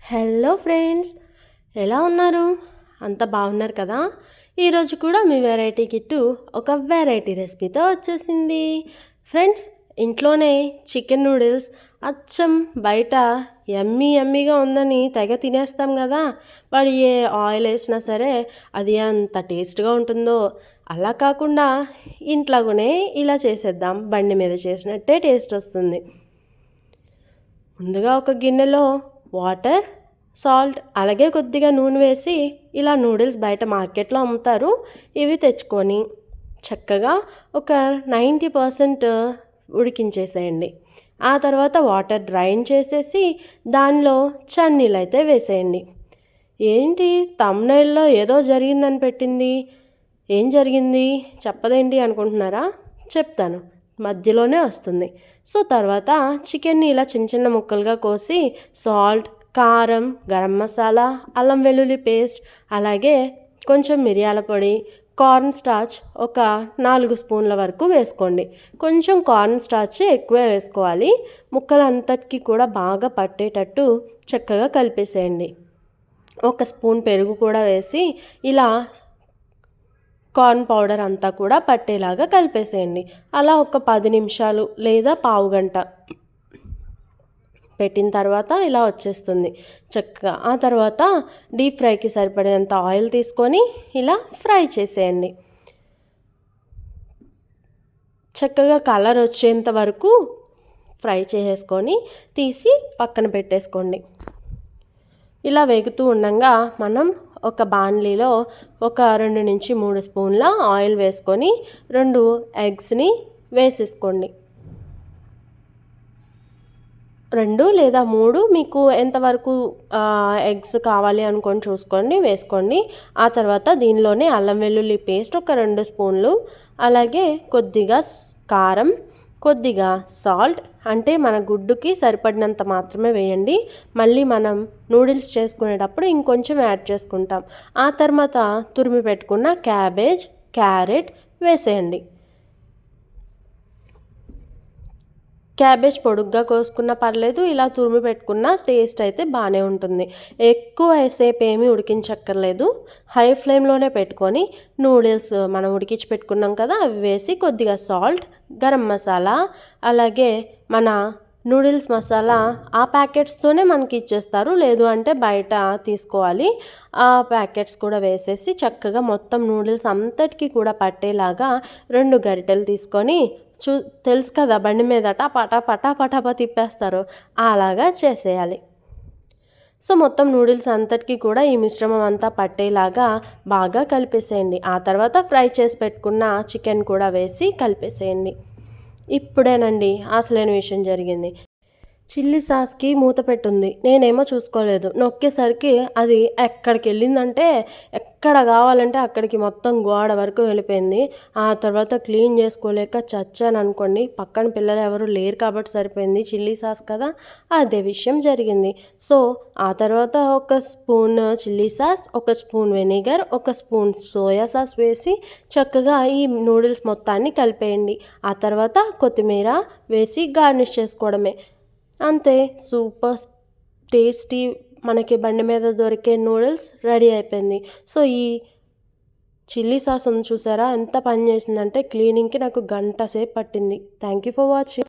Hello friends, ఎలా ఉన్నారు? అంత బాగున్నారు కదా? ఈరోజు కూడా మీ వెరైటీ కిట్టు ఒక వెరైటీ రెసిపీతో వచ్చేసింది. ఫ్రెండ్స్, ఇంట్లోనే చికెన్ నూడిల్స్ అచ్చం బయట యమ్మీగా ఉందని తెగ తినేస్తాం కదా. వాడు ఏ ఆయిల్ వేసినా సరే అది అంత టేస్ట్గా ఉంటుందో, అలా కాకుండా ఇంట్లోనే ఇలా చేసేద్దాం. బండి మీద చేసినట్టే టేస్ట్ వస్తుంది. ముందుగా ఒక గిన్నెలో వాటర్, సాల్ట్, అలాగే కొద్దిగా నూనె వేసి ఇలా నూడిల్స్ బయట మార్కెట్లో అమ్ముతారు. ఇవి తెచ్చుకొని చక్కగా ఒక 90% ఉడికించేసేయండి. ఆ తర్వాత వాటర్ డ్రైన్ చేసేసి దానిలో చన్నీళ్ళు అయితే వేసేయండి. ఏంటి తమ్నైల్లో ఏదో జరిగిందని పెట్టింది, ఏం జరిగింది చెప్పదేంటి అనుకుంటున్నారా? చెప్తాను, మధ్యలోనే వస్తుంది. సో తర్వాత చికెన్ని ఇలా చిన్న చిన్న ముక్కలుగా కోసి సాల్ట్, కారం, గరం మసాలా, అల్లం వెల్లుల్లి పేస్ట్, అలాగే కొంచెం మిరియాల పొడి, కార్న్ స్టార్చ్ ఒక 4 స్పూన్ల వరకు వేసుకోండి. కొంచెం కార్న్ స్టార్చ్ ఎక్కువే వేసుకోవాలి. ముక్కలంతటికి కూడా బాగా పట్టేటట్టు చక్కగా కలిపేసేయండి. 1 స్పూన్ పెరుగు కూడా వేసి ఇలా కార్న్ పౌడర్ అంతా కూడా పట్టేలాగా కలిపేసేయండి. అలా ఒక 10 నిమిషాలు లేదా పావు గంట పెట్టిన తర్వాత ఇలా వచ్చేస్తుంది చక్కగా. ఆ తర్వాత డీప్ ఫ్రైకి సరిపడేంత ఆయిల్ తీసుకొని ఇలా ఫ్రై చేసేయండి. చక్కగా కలర్ వచ్చేంత వరకు ఫ్రై చేసేసుకొని తీసి పక్కన పెట్టేసుకోండి. ఇలా వేగుతూ ఉండగా మనం ఒక బాణలీలో ఒక 2 నుంచి 3 స్పూన్ల ఆయిల్ వేసుకొని 2 ఎగ్స్ని వేసేసుకోండి. 2 లేదా 3 మీకు ఎంతవరకు ఎగ్స్ కావాలి అనుకొని చూసుకోండి, వేసుకోండి. ఆ తర్వాత దీనిలోనే అల్లం వెల్లుల్లి పేస్ట్ ఒక 2 స్పూన్లు, అలాగే కొద్దిగా కారం, కొద్దిగా సాల్ట్, అంటే మన గుడ్డుకి సరిపడినంత మాత్రమే వేయండి. మళ్ళీ మనం నూడిల్స్ చేసుకునేటప్పుడు ఇంకొంచెం యాడ్ చేసుకుంటాం. ఆ తర్వాత తురిమి పెట్టుకున్న క్యాబేజ్, క్యారెట్ వేసేయండి. క్యాబేజ్ పొడుగ్గా కోసుకున్నా పర్లేదు, ఇలా తురిమి పెట్టుకున్న టేస్ట్ అయితే బాగానే ఉంటుంది. ఎక్కువ సేపు ఏమీ ఉడికించక్కర్లేదు. హై ఫ్లేమ్లోనే పెట్టుకొని నూడిల్స్ మనం ఉడికించి పెట్టుకున్నాం కదా, అవి వేసి కొద్దిగా సాల్ట్, గరం మసాలా, అలాగే మన నూడిల్స్ మసాలా ఆ ప్యాకెట్స్తోనే మనకి ఇచ్చేస్తారు, లేదు అంటే బయట తీసుకోవాలి. ఆ ప్యాకెట్స్ కూడా వేసేసి చక్కగా మొత్తం నూడిల్స్ అంతటికీ కూడా పట్టేలాగా 2 గరిటెలు తీసుకొని తెలుసు కదా, బండి మీద పటా తిప్పేస్తారు, అలాగా చేసేయాలి. సో మొత్తం నూడిల్స్ అంతటికీ కూడా ఈ మిశ్రమం అంతా పట్టేలాగా బాగా కలిపేసేయండి. ఆ తర్వాత ఫ్రై చేసి పెట్టుకున్న చికెన్ కూడా వేసి కలిపేసేయండి. ఇప్పుడేనండి అసలైన విషయం జరిగింది. చిల్లీ సాస్కి మూత పెట్టుంది, నేనేమో చూసుకోలేదు. నొక్కేసరికి అది ఎక్కడికి వెళ్ళిందంటే ఎక్కడ కావాలంటే అక్కడికి మొత్తం గోడ వరకు వెళ్ళిపోయింది. ఆ తర్వాత క్లీన్ చేసుకోలేక చచ్చాను అనుకోండి. పక్కన పిల్లలు ఎవరు లేరు కాబట్టి సరిపోయింది, చిల్లీ సాస్ కదా, అదే విషయం జరిగింది. సో ఆ తర్వాత 1 spoon chilli sauce, 1 spoon vinegar, 1 spoon soya sauce వేసి చక్కగా ఈ నూడిల్స్ మొత్తాన్ని కలిపేయండి. ఆ తర్వాత కొత్తిమీర వేసి గార్నిష్ చేసుకోవడమే. అంతే, సూపర్ టేస్టీ మనకి బండి మీద దొరికే నూడిల్స్ రెడీ అయిపోయింది. సో ఈ చిల్లీ సాస్ ఉంది చూసారా, ఎంత పని చేసిందంటే క్లీనింగ్కి నాకు 1 గంట సేపు పట్టింది. Thank you for watching.